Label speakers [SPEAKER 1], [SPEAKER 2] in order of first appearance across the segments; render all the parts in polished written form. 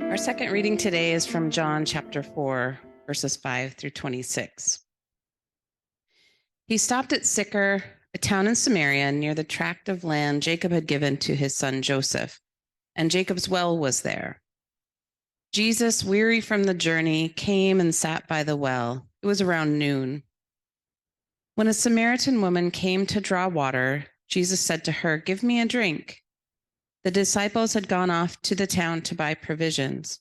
[SPEAKER 1] Our second reading today is from John chapter 4, verses 5 through 26. He stopped at Sychar, a town in Samaria near the tract of land Jacob had given to his son Joseph, and Jacob's well was there. Jesus, weary from the journey, came and sat by the well. It was around noon. When a Samaritan woman came to draw water, Jesus said to her, "Give me a drink." The disciples had gone off to the town to buy provisions.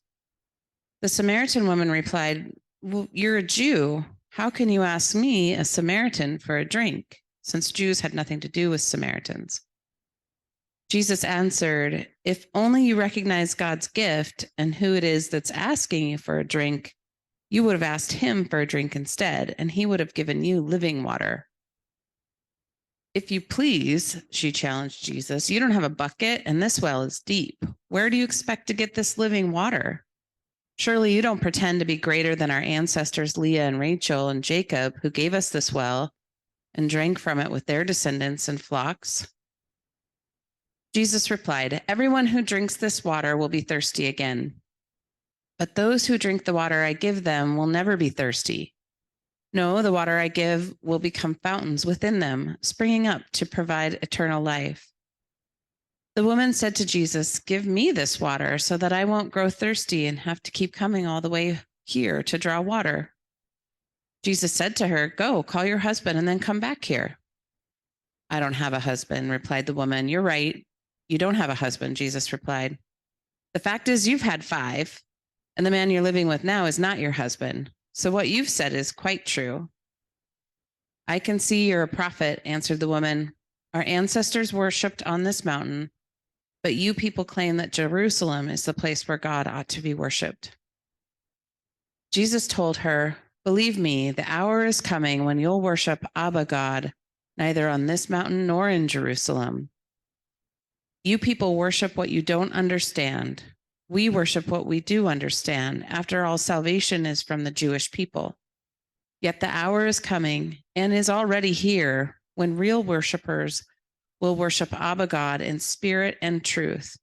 [SPEAKER 1] The Samaritan woman replied, "Well, you're a Jew. How can you ask me, a Samaritan, for a drink?" Since Jews had nothing to do with Samaritans. Jesus answered, "If only you recognize God's gift and who it is that's asking you for a drink, you would have asked him for a drink instead, and he would have given you living water." "If you please," she challenged Jesus, "you don't have a bucket, and this well is deep. Where do you expect to get this living water? Surely you don't pretend to be greater than our ancestors Leah and Rachel and Jacob, who gave us this well and drank from it with their descendants and flocks." Jesus replied, "Everyone who drinks this water will be thirsty again. But those who drink the water I give them will never be thirsty. No, the water I give will become fountains within them, springing up to provide eternal life." The woman said to Jesus, "Give me this water so that I won't grow thirsty and have to keep coming all the way here to draw water." Jesus said to her, "Go, call your husband and then come back here." "I don't have a husband," replied the woman. "You're right. You don't have a husband," Jesus replied. "The fact is you've had 5, and the man you're living with now is not your husband. So what you've said is quite true." "I can see you're a prophet," answered the woman. "Our ancestors worshipped on this mountain, but you people claim that Jerusalem is the place where God ought to be worshipped." Jesus told her, "Believe me, the hour is coming when you'll worship Abba God, neither on this mountain nor in Jerusalem. You people worship what you don't understand. We worship what we do understand. After all, salvation is from the Jewish people. Yet the hour is coming, and is already here, when real worshipers will worship Abba God in spirit and truth.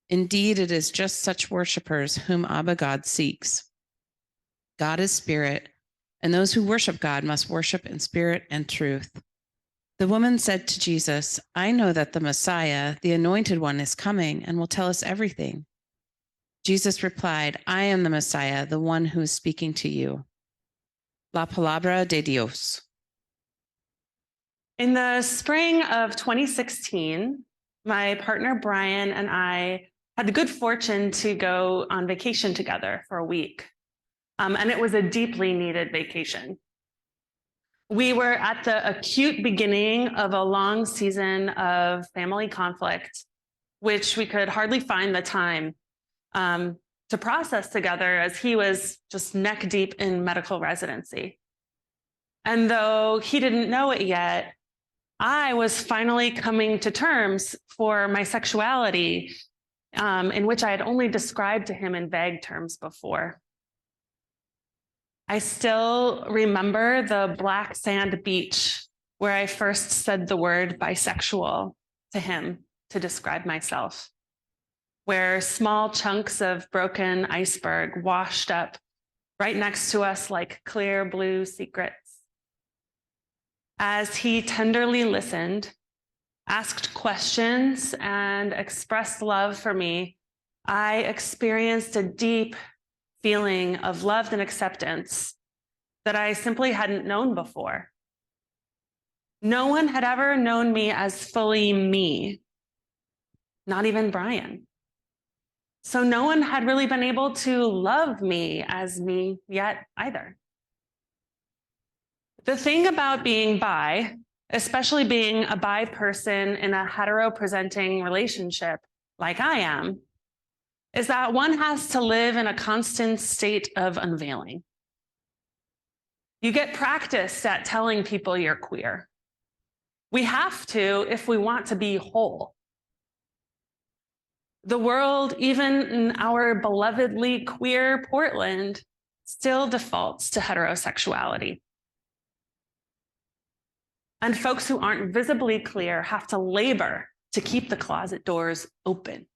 [SPEAKER 1] Indeed, it is just such worshipers whom Abba God seeks. God is spirit, and those who worship God must worship in spirit and truth." The woman said to Jesus, "I know that the Messiah, the Anointed One, is coming and will tell us everything." Jesus replied, "I am the Messiah, the one who is speaking to you." La palabra de Dios.
[SPEAKER 2] In the spring of 2016, my partner Brian and I had the good fortune to go on vacation together for a week. And it was a deeply needed vacation. We were at the acute beginning of a long season of family conflict, which we could hardly find the time to process together, as he was just neck deep in medical residency. And though he didn't know it yet, I was finally coming to terms for my sexuality, in which I had only described to him in vague terms before. I still remember the black sand beach where I first said the word bisexual to him to describe myself, where small chunks of broken iceberg washed up right next to us like clear blue secrets. As he tenderly listened, asked questions, and expressed love for me, I experienced a deep feeling of love and acceptance that I simply hadn't known before. No one had ever known me as fully me, not even Brian. So no one had really been able to love me as me yet either. The thing about being bi, especially being a bi person in a hetero-presenting relationship like I am, is that one has to live in a constant state of unveiling. You get practiced at telling people you're queer. We have to if we want to be whole. The world, even in our belovedly queer Portland, still defaults to heterosexuality. And folks who aren't visibly clear have to labor to keep the closet doors open.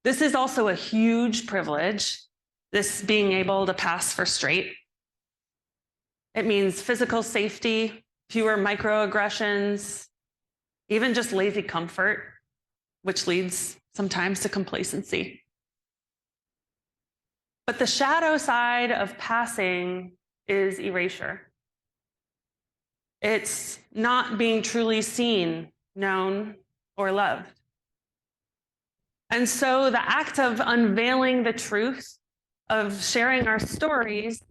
[SPEAKER 2] This is also a huge privilege, this being able to pass for straight. It means physical safety, fewer microaggressions, even just lazy comfort, which leads sometimes to complacency. But the shadow side of passing is erasure. It's not being truly seen, known, or loved. And so the act of unveiling the truth, of sharing our stories,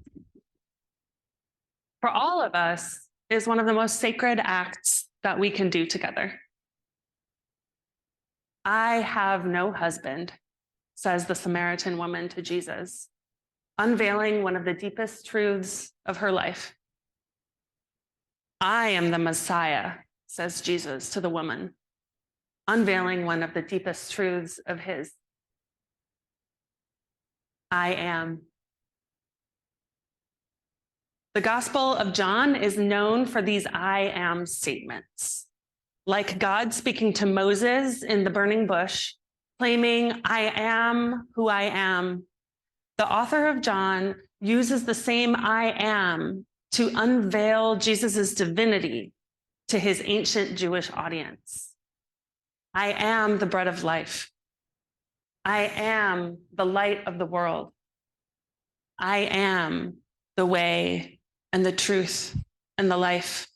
[SPEAKER 2] for all of us, is one of the most sacred acts that we can do together. I have no husband, says the Samaritan woman to Jesus, unveiling one of the deepest truths of her life. I am the Messiah, says Jesus to the woman, unveiling one of the deepest truths of his. I am. The Gospel of John is known for these I am statements, like God speaking to Moses in the burning bush, claiming, I am who I am. The author of John uses the same I am to unveil Jesus's divinity to his ancient Jewish audience. I am the bread of life. I am the light of the world. I am the way and the truth and the life.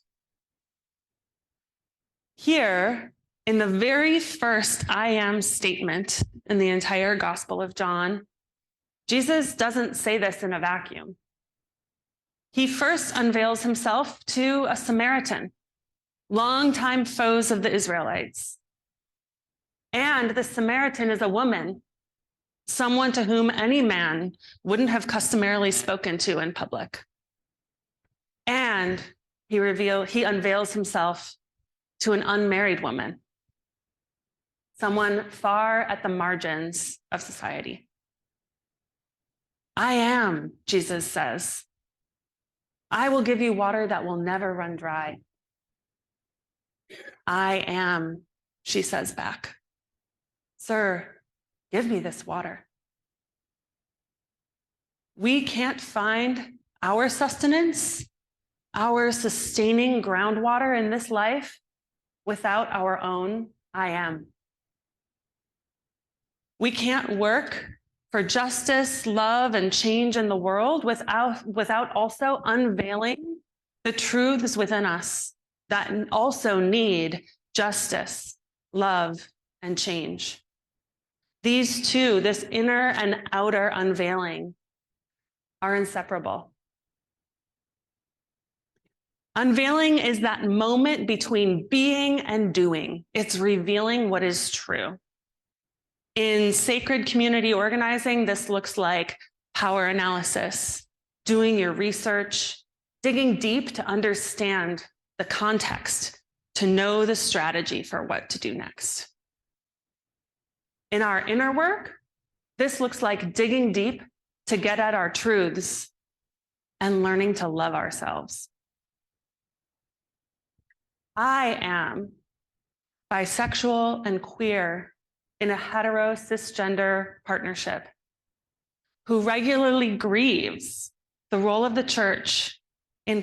[SPEAKER 2] Here, in the very first I am statement in the entire Gospel of John, Jesus doesn't say this in a vacuum. He first unveils himself to a Samaritan, longtime foes of the Israelites. And the Samaritan is a woman, someone to whom any man wouldn't have customarily spoken to in public. And he unveils himself to an unmarried woman, someone far at the margins of society. I am, Jesus says. I will give you water that will never run dry. I am, she says back. Sir, give me this water. We can't find our sustenance, our sustaining groundwater in this life without our own I am. We can't work for justice, love, and change in the world without also unveiling the truths within us that also need justice, love, and change. These two, this inner and outer unveiling, are inseparable. Unveiling is that moment between being and doing. It's revealing what is true. In sacred community organizing, this looks like power analysis, doing your research, digging deep to understand the context, to know the strategy for what to do next. In our inner work, this looks like digging deep to get at our truths and learning to love ourselves. I am bisexual and queer in a hetero cisgender partnership who regularly grieves the role of the church in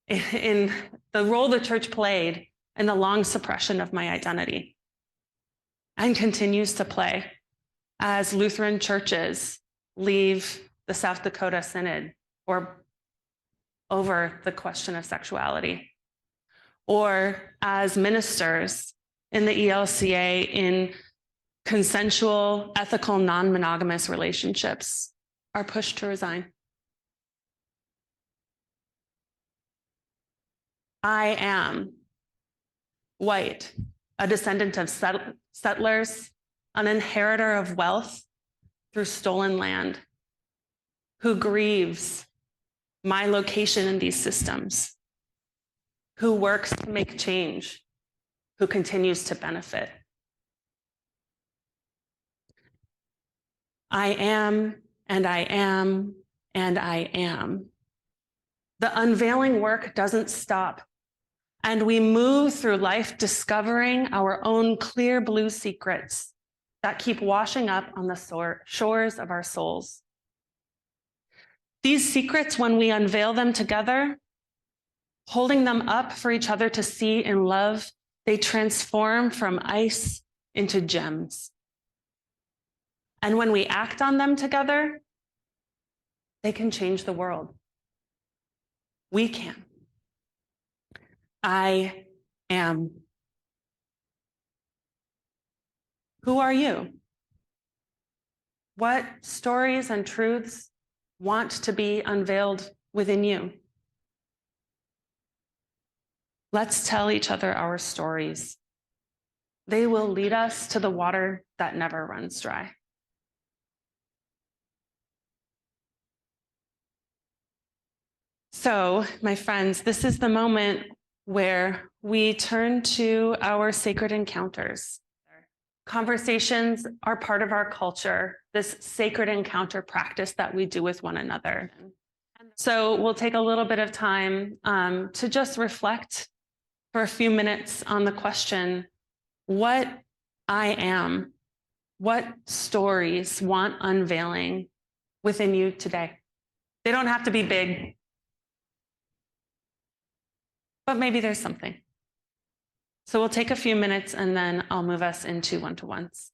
[SPEAKER 2] the role the church played in the long suppression of my identity and continues to play as Lutheran churches leave the South Dakota Synod or over the question of sexuality, or as ministers in the ELCA in consensual, ethical, non-monogamous relationships are pushed to resign. I am white, a descendant of settlers, an inheritor of wealth through stolen land, who grieves my location in these systems, who works to make change, who continues to benefit. I am, and I am, and I am. The unveiling work doesn't stop, and we move through life discovering our own clear blue secrets that keep washing up on the shores of our souls. These secrets, when we unveil them together, holding them up for each other to see in love, they transform from ice into gems. And when we act on them together, they can change the world. We can. I am. Who are you? What stories and truths want to be unveiled within you? Let's tell each other our stories. They will lead us to the water that never runs dry. So, my friends, this is the moment where we turn to our sacred encounters. Conversations are part of our culture, this sacred encounter practice that we do with one another. So we'll take a little bit of time to just reflect for a few minutes on the question, what I am, what stories want unveiling within you today? They don't have to be big, but maybe there's something. So we'll take a few minutes and then I'll move us into one-to-ones.